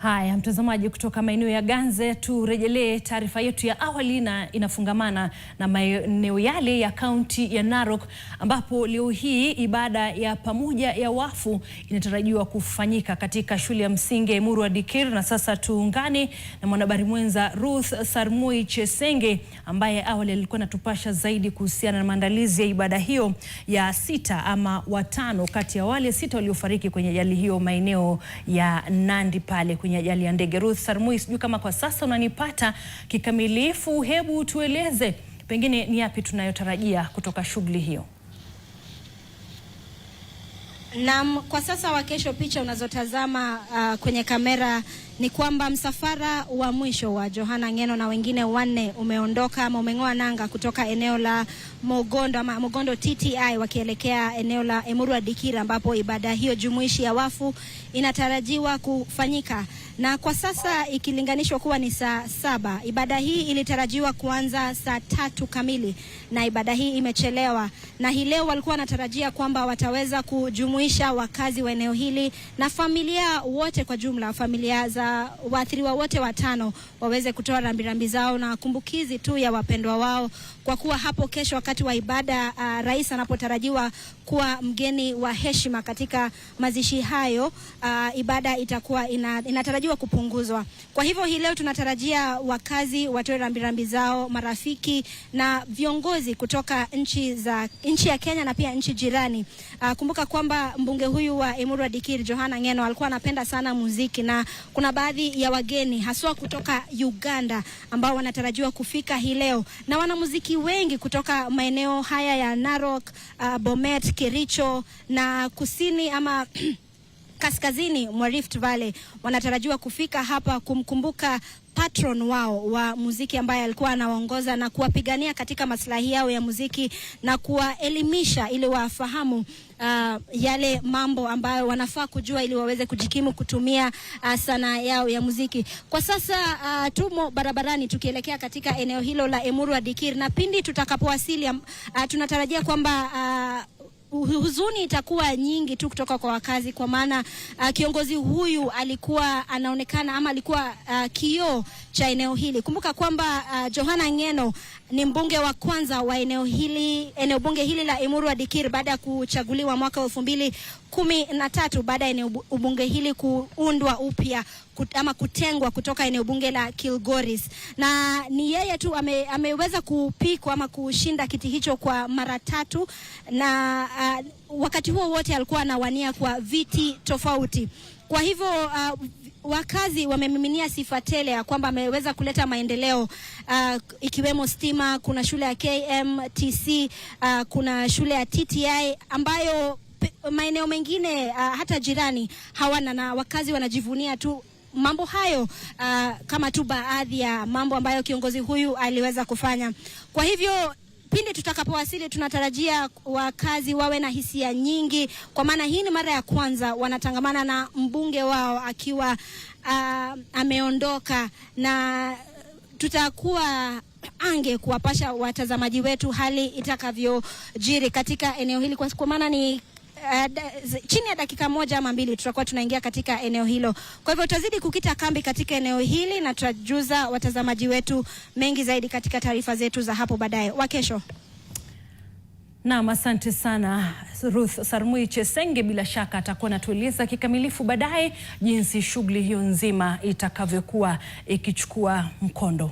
Haya, mtazamaji, kutoka maeneo ya Ganze turejelee taarifa yetu ya awali na inafungamana na maeneo yale ya kaunti ya Narok, ambapo leo hii ibada ya pamoja ya wafu inatarajiwa kufanyika katika shule ya msingi Emurua Dikir. Na sasa tuungane na mwanahabari mwenza Ruth Sarmui Chesenge ambaye awali alikuwa anatupasha zaidi kuhusiana na maandalizi ya ibada hiyo ya sita ama watano kati ya wale sita waliofariki kwenye ajali hiyo maeneo ya Nandi pale kwenye ajali ya ndege. Ruth Sarmui, sijui kama kwa sasa unanipata kikamilifu, hebu tueleze pengine ni yapi tunayotarajia kutoka shughuli hiyo? Naam, kwa sasa Wakesho, picha unazotazama kwenye kamera ni kwamba msafara wa mwisho wa Johana Ngeno na wengine wanne umeondoka ama umeng'oa nanga kutoka eneo la Mogondo TTI wakielekea eneo la Emurua Dikir, ambapo ibada hiyo jumuishi ya wafu inatarajiwa kufanyika. Na kwa sasa ikilinganishwa kuwa ni saa 7, ibada hii ilitarajiwa kuanza saa 3 kamili na ibada hii imechelewa. Na hii leo walikuwa wanatarajia kwamba wataweza kujumuisha wakazi wa eneo hili na familia wote kwa jumla, familia za waathiriwa wote watano waweze kutoa rambirambi zao na kumbukizi tu ya wapendwa wao, kwa kuwa hapo kesho wakati wa ibada rais anapotarajiwa kuwa mgeni wa heshima katika mazishi hayo, ibada itakuwa inatarajiwa kupunguzwa. Kwa hivyo hii leo tunatarajia wakazi watoe rambirambi zao, marafiki na viongozi kutoka nchi ya Kenya na pia nchi jirani. Kumbuka kwamba mbunge huyu wa Emurua Dikir Johana Ngeno alikuwa anapenda sana muziki, na kuna baadhi ya wageni haswa kutoka Uganda ambao wanatarajiwa kufika hii leo, na wanamuziki wengi kutoka maeneo haya ya Narok, Bomet, Kericho na kusini ama kaskazini mwa Rift Valley wanatarajiwa kufika hapa kumkumbuka patron wao wa muziki ambaye alikuwa anaongoza na kuwapigania katika maslahi yao ya muziki na kuwaelimisha ili wafahamu yale mambo ambayo wanafaa kujua ili waweze kujikimu kutumia sanaa yao ya muziki. Kwa sasa tumo barabarani tukielekea katika eneo hilo la Emurua Dikir, na pindi tutakapowasili tunatarajia kwamba huzuni itakuwa nyingi tu kutoka kwa wakazi, kwa maana kiongozi huyu alikuwa anaonekana ama alikuwa kioo cha eneo hili. Kumbuka kwamba Johana Ngeno ni mbunge wa kwanza wa eneo bunge hili la Emurua Dikir baada ya kuchaguliwa mwaka 2013 baada ya eneo bunge hili kuundwa upya ama kutengwa kutoka eneo bunge la Kilgoris, na ni yeye tu ameweza kupikwa ama kushinda kiti hicho kwa mara 3, na wakati huo wote alikuwa anawania kwa viti tofauti. Kwa hivyo wakazi wamemiminia sifa tele ya kwamba ameweza kuleta maendeleo, ikiwemo stima, kuna shule ya KMTC, kuna shule ya TTI ambayo maeneo mengine hata jirani hawana, na wakazi wanajivunia tu mambo hayo kama tu baadhi ya mambo ambayo kiongozi huyu aliweza kufanya. Kwa hivyo pindi tutakapowasili tunatarajia wakazi wawe na hisia nyingi, kwa maana hii ni mara ya kwanza wanatangamana na mbunge wao akiwa ameondoka, na tutakuwa kuwapasha watazamaji wetu hali itakavyojiri katika eneo hili, kwa maana ni chini ya dakika 1 ama 2 tutakuwa tunaingia katika eneo hilo. Kwa hivyo tutazidi kukita kambi katika eneo hili na tutajuza watazamaji wetu mengi zaidi katika taarifa zetu za hapo baadaye. Wakesho. Naam, asante sana Ruth Sarmui Chesenge. Bila shaka atakuwa anatueleza kikamilifu baadaye jinsi shughuli hiyo nzima itakavyokuwa ikichukua mkondo.